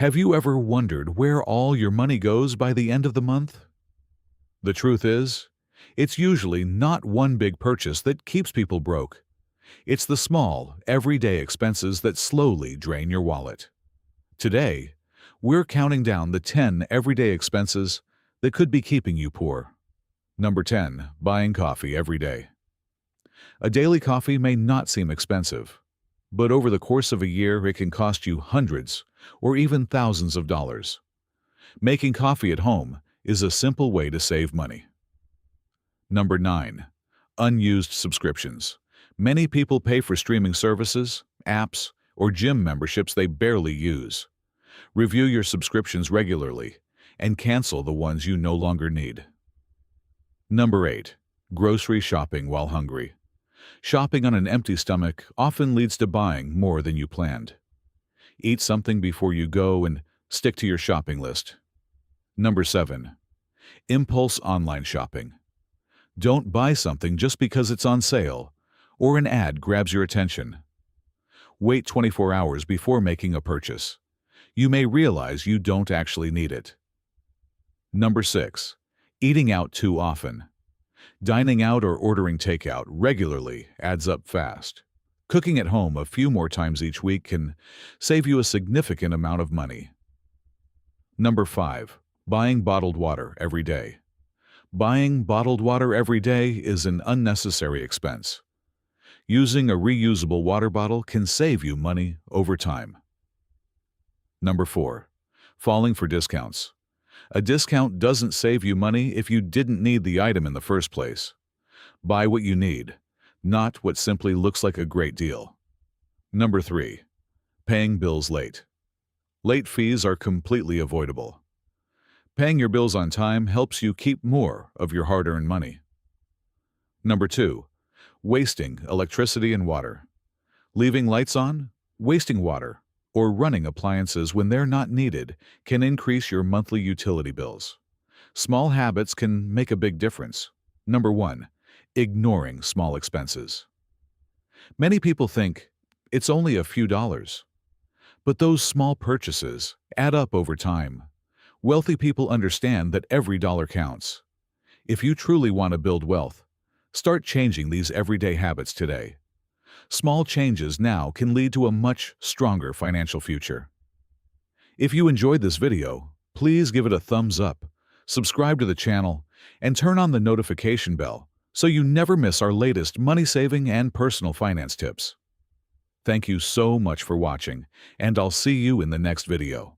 Have you ever wondered where all your money goes by the end of the month? The truth is, it's usually not one big purchase that keeps people broke. It's the small, everyday expenses that slowly drain your wallet. Today, we're counting down the 10 everyday expenses that could be keeping you poor. Number 10. Buying coffee every day. A daily coffee may not seem expensive, but over the course of a year it can cost you hundreds or even thousands of dollars. Making coffee at home is a simple way to save money. Number 9. Unused subscriptions. Many people pay for streaming services, apps, or gym memberships they barely use. Review your subscriptions regularly and cancel the ones you no longer need. Number 8. Grocery shopping while hungry. Shopping on an empty stomach often leads to buying more than you planned. Eat something before you go and stick to your shopping list. Number 7. Impulse online shopping. Don't buy something just because it's on sale or an ad grabs your attention. Wait 24 hours before making a purchase. You may realize you don't actually need it. Number 6. Eating out too often. Dining out or ordering takeout regularly adds up fast. Cooking at home a few more times each week can save you a significant amount of money. Number 5. Buying bottled water every day. Buying bottled water every day is an unnecessary expense. Using a reusable water bottle can save you money over time. Number 4. Falling for discounts. A discount doesn't save you money if you didn't need the item in the first place. Buy what you need, not what simply looks like a great deal. Number 3. Paying bills late. Late fees are completely avoidable. Paying your bills on time helps you keep more of your hard-earned money. Number 2. Wasting electricity and water. Leaving lights on, wasting water, or running appliances when they're not needed can increase your monthly utility bills. Small habits can make a big difference. Number 1. Ignoring small expenses. Many people think it's only a few dollars, but those small purchases add up over time. Wealthy people understand that every dollar counts. If you truly want to build wealth, start changing these everyday habits today. Small changes now can lead to a much stronger financial future. If you enjoyed this video, please give it a thumbs up, subscribe to the channel, and turn on the notification bell so you never miss our latest money-saving and personal finance tips. Thank you so much for watching, and I'll see you in the next video.